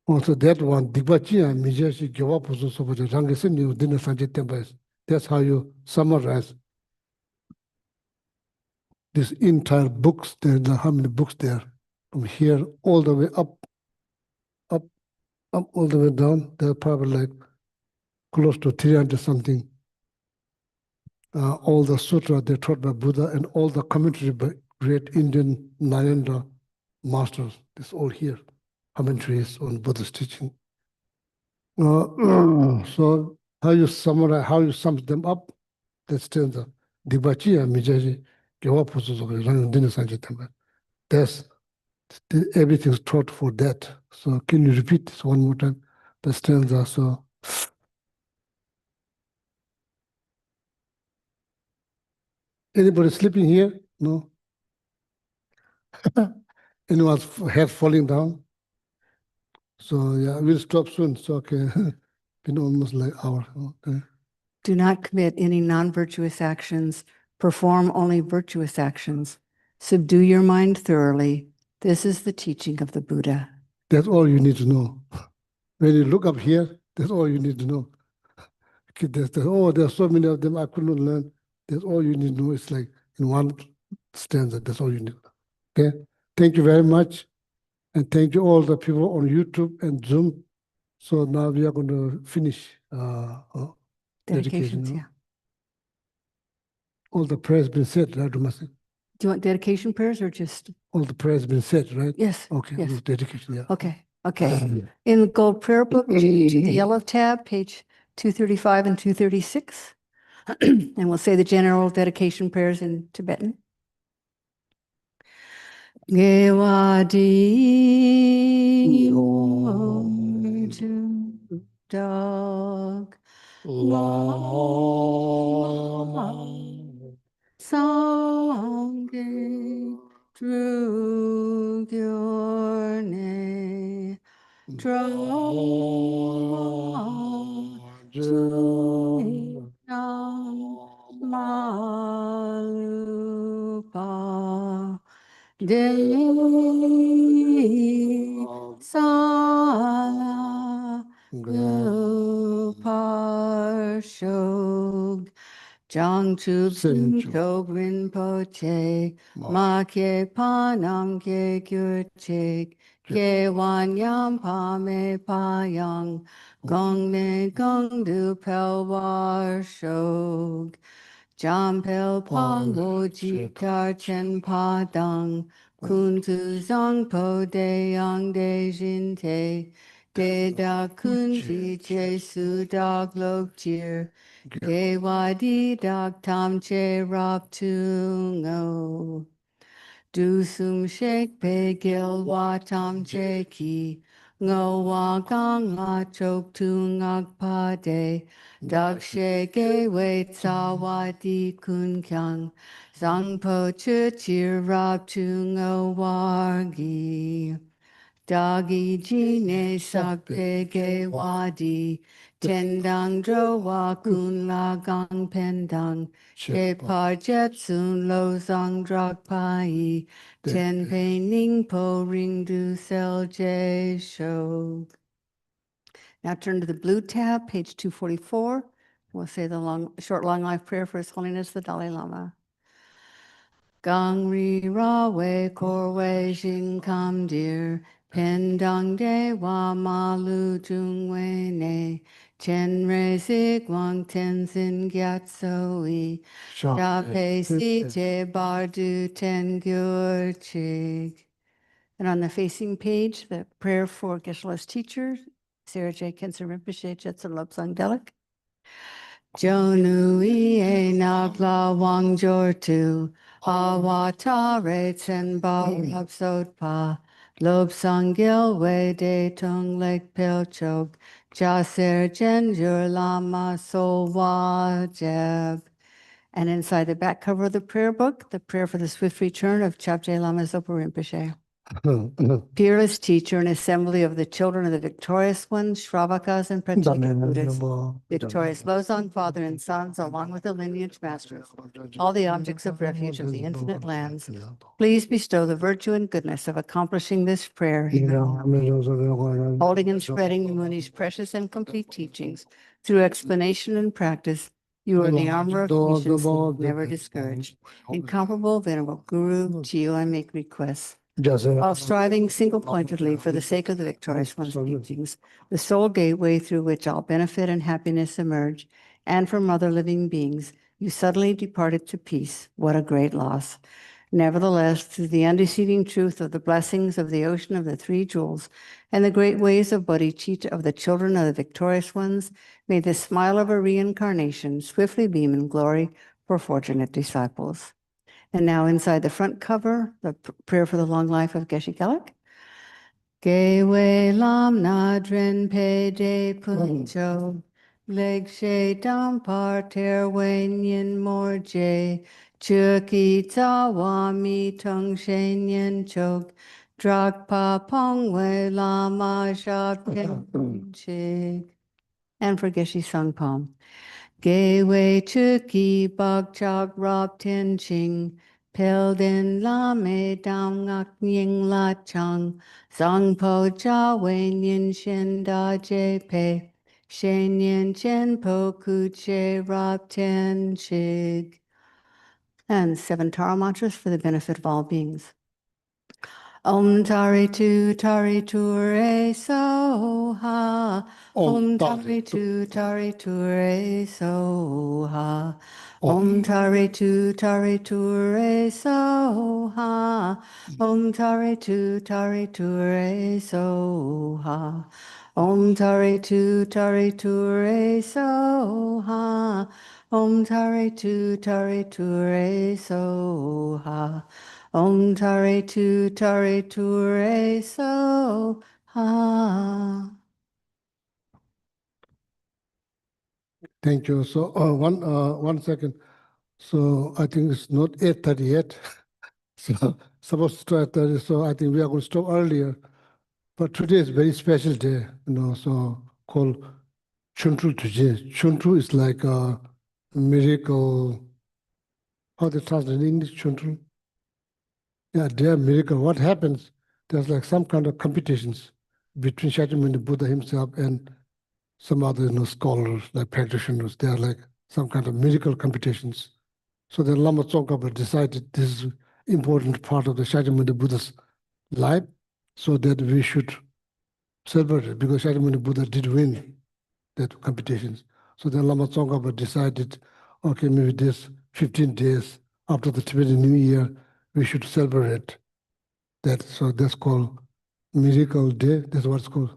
Also that one, Dibachi and Mijashi Gyawapuzo Soboja Rangasin, you didn't Sanjit Tempest. That's how you summarize this entire books. There are how many books there? From here all the way up, all the way down. There are probably like close to 300 something. All the sutra they taught by Buddha and all the commentary by great Indian Narendra masters. This all here. Commentaries on Buddha's teaching. So how you summarize, how you sum them up, that stanza. Dibachi and Mijaji, that's everything's taught for that. So can you repeat this one more time? The stanza. So Anybody sleeping here? No. Anyone's head falling down? So yeah, we'll stop soon. So okay, been almost like hour. Okay. Do not commit any non-virtuous actions. Perform only virtuous actions. Subdue your mind thoroughly. This is the teaching of the Buddha. That's all you need to know. When you look up here, that's all you need to know. Okay, there's so many of them I could not learn. That's all you need to know. It's like in one stanza. That's all you need. Okay. Thank you very much, and thank you all the people on YouTube and Zoom. So now we are going to finish Dedications, dedication. yeah. All the prayers been said, right, Dumasi? Do you want dedication prayers or just? All the prayers been said, right? Yes. Okay, Yes. with dedication, yeah. Okay. Okay. In the gold prayer book, to the yellow tab, page 235 and 236. And we'll say the general dedication prayers in Tibetan. Gewadi Orju Dog Lama Sangye Drugyorne Malupa De Sala Parshog Jangchu Tog Rinpoche Ma Ke Panam Ke Gyurchik Ke Wanyam Pa Me Payang Gong Me Gong Du Pelwar Shog Jam Pel Pango Ji Kar Chen Pa Dang Kun Tu Zang Po De Yang De Jin Te De Da Kun Ji Che Su Dog Lok Jir Ge Wadi Dog Tam Che Rap Tu Ngo Du Sum Shek Pe Gil Wa Tam Che Ki Ngo Wa Gang La Chok Tu Ngak Pa De Dak She Ge Wei Tsa Wa Di Kun Kyang Zang Po Chu Chir Rap Tu Ngo War Gi Dagi Jine Sak Pe Ge Wadi Tendang Dro Wa Kun La Gang Pendang Ke Par Jet Sun Lo Zang Drak Pai Ten Pe Ning Po Ring Du Sel Je Shou. Now turn to the blue tab, page 244. We'll say the short long life prayer for His Holiness the Dalai Lama. Gang ri ra wei kor wei jin kam dir pen dang de wa ma lu jung wei ne chen re zig wang ten sin gyat so i sha pe si te bar du ten gyur chig. And on the facing page, the prayer for Geshe-la's teacher, Sarah J. Kensen Rinpoche, Jetsun Lobsang Delek. Jonu ie nagla wang jor tu, awa ta re tsen ba rab sot pa, lob sang gil wei de tung lek pel chok, ja ser jen jur lama so wa jeb. And inside the back cover of the prayer book, the prayer for the swift return of Chapje Lama Zopa Rinpoche. Fearless teacher and assembly of the children of the victorious ones, Shravakas and Pratyeka Buddhas, victorious Losang father and sons, along with the lineage masters, all the objects of refuge of the infinite lands, please bestow the virtue and goodness of accomplishing this prayer, holding and spreading the Muni's precious and complete teachings through explanation and practice. You are the armor of patience, never discouraged. Incomparable, venerable Guru, to you I make requests. While striving single-pointedly for the sake of the victorious one's teachings, the sole gateway through which all benefit and happiness emerge, and from other living beings, you suddenly departed to peace. What a great loss. Nevertheless, through the undeceiving truth of the blessings of the ocean of the three jewels and the great ways of bodhicitta of the children of the victorious ones, may the smile of a reincarnation swiftly beam in glory for fortunate disciples. And now inside the front cover, the prayer for the long life of Geshe Gelek. Ge wei lam na dren pe de puncho, leg she dam par ter wen yin mor je, Chuki Zawa Mi Tung Shen Yen Chok Drak Pa Pong Wei Lama Sha Chig. And for Geshe Sung Poem. Ge Wei Chuki Bok Chok Rob Tin Ching Pel Din La Me Dam Ngak Ying La Chang Zang Po Cha Wei Nin Shin Da Je Pe Shen Yin Chen Po Ku Che Rob Tin Chig. And 7 Tara mantras for the benefit of all beings. Om Tari Tu Re So Ha. Om Tari Tu Re So Ha. Om Tari Tu Re So Ha. Om Tari Tu Re So Ha. Om Tari Tu Re So Ha. Om Tari Tu Re So Ha. Om Tari Tu Re So Ha. Thank you. So one second. So I think it's not 8:30 yet. So supposed to start 30. So I think we are going to stop earlier. But today is a very special day, so called Chotrul Düchen. Chotrul is like a miracle. How they translate in English, Chotrul? Yeah, their miracle. What happens? There's like some kind of competitions between Shakyamuni Buddha himself and some other scholars, like practitioners. They are like some kind of miracle competitions. So then Lama Tsongkhapa decided this is important part of the Shakyamuni Buddha's life, so that we should celebrate it, because Shakyamuni Buddha did win that competitions. So then Lama Tsongkhapa decided, okay, maybe this 15 days after the Tibetan New Year, we should celebrate that. So that's called Miracle Day. That's what it's called,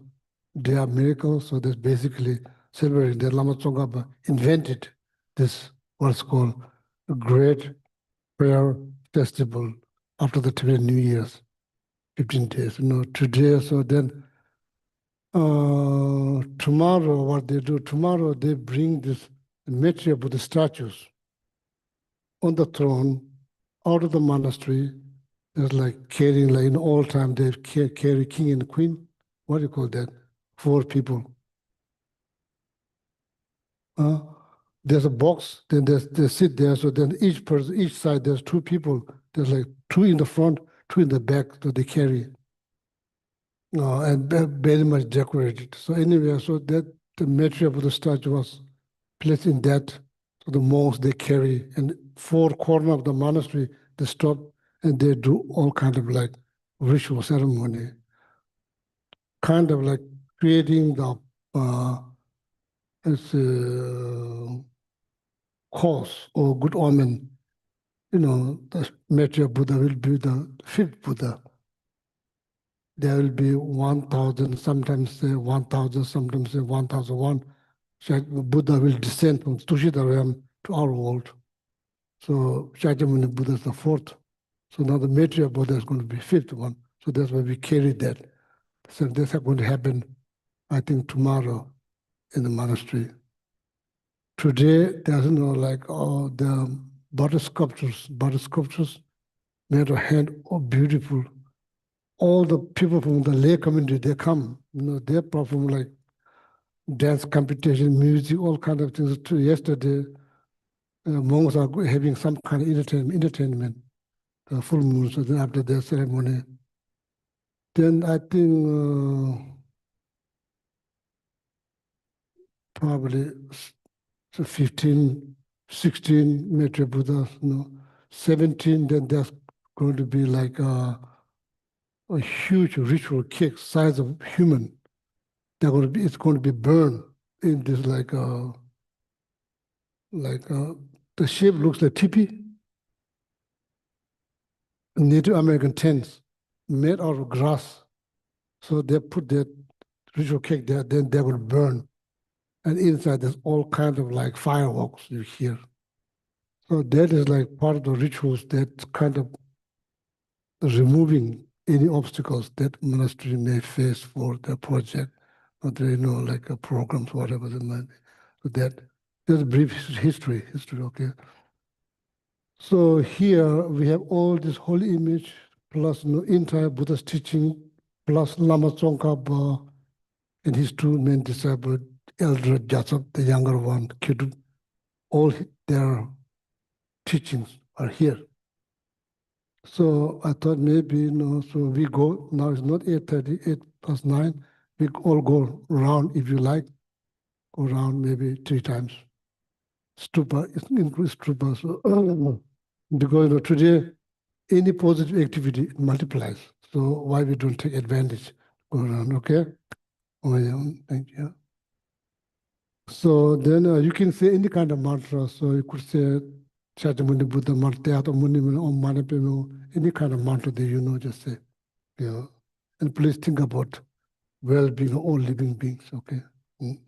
Day of Miracles. So that's basically celebrating that Lama Tsongkhapa invented this, what's called a great prayer festival after the Tibetan New Year's, 15 days. Today, so then tomorrow, what they do, tomorrow they bring this Maitreya Buddha statues on the throne out of the monastery. There's like carrying, like in all time, they carry king and queen. What do you call that? 4 people. There's a box, then they sit there. So then each person, each side, there's 2 people. There's like 2 in the front, 2 in the back, so they carry. And very much decorated. So anyway, so that the material of the statue was placed in that. So the monks, they carry, and 4 corners of the monastery, they stop and they do all kind of like ritual ceremony, kind of like creating the cause or good omen. The material Buddha will be the 5th Buddha. There will be 1,000, sometimes say 1,000, sometimes say 1,001. Buddha will descend from Tushita realm to our world. So Shakyamuni Buddha is the 4th. So now the Maitreya Buddha is going to be 5th one. So that's why we carry that. So that's going to happen, I think, tomorrow in the monastery. Today, there's the butter sculptures made of hand, oh, beautiful. All the people from the lay community, they come, they perform like dance competition, music, all kind of things. Yesterday, monks are having some kind of entertainment, full moon. So then after their ceremony, then I think probably 15, 16 Maitreya Buddhas, 17, then there's going to be like a huge ritual cake size of human. It's going to be burned in this the shape looks like tipi, Native American tents made out of grass. So they put that ritual cake there, then they will burn. And inside there's all kinds of like fireworks you hear. So that is like part of the rituals that kind of removing any obstacles that monastery may face for their project, or they like programs, whatever they might be. So that's a brief history, okay? So here we have all this holy image, plus entire Buddha's teaching, plus Lama Tsongkhapa and his two main disciples, Elder Jasop, the younger one, Kyudu, all their teachings are here. So I thought maybe, so we go, now it's not 8:30, 8+9, we all go around if you like, go around maybe 3 times. Stupa, increase stupa. So, because today, any positive activity multiplies. So why we don't take advantage? Go around, okay? Oh yeah, thank you. So then you can say any kind of mantra. So you could say Chaturmuni Buddha mantra, Om Mani Padme, any kind of mantra that you know, just say. Yeah. And please think about well-being of all living beings, okay? Mm.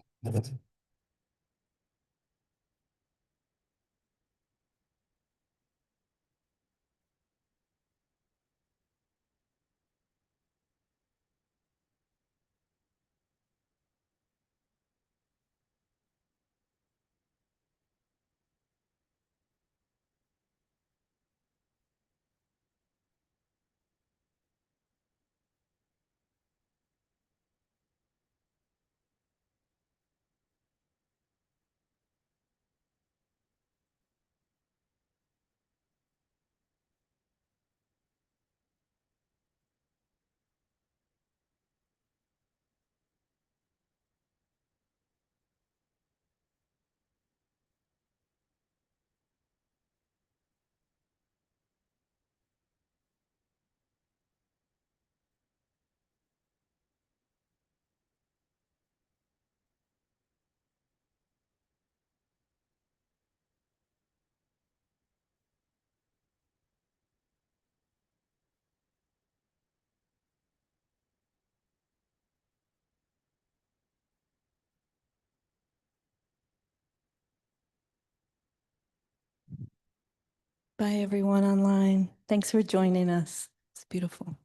Bye, everyone online. Thanks for joining us. It's beautiful.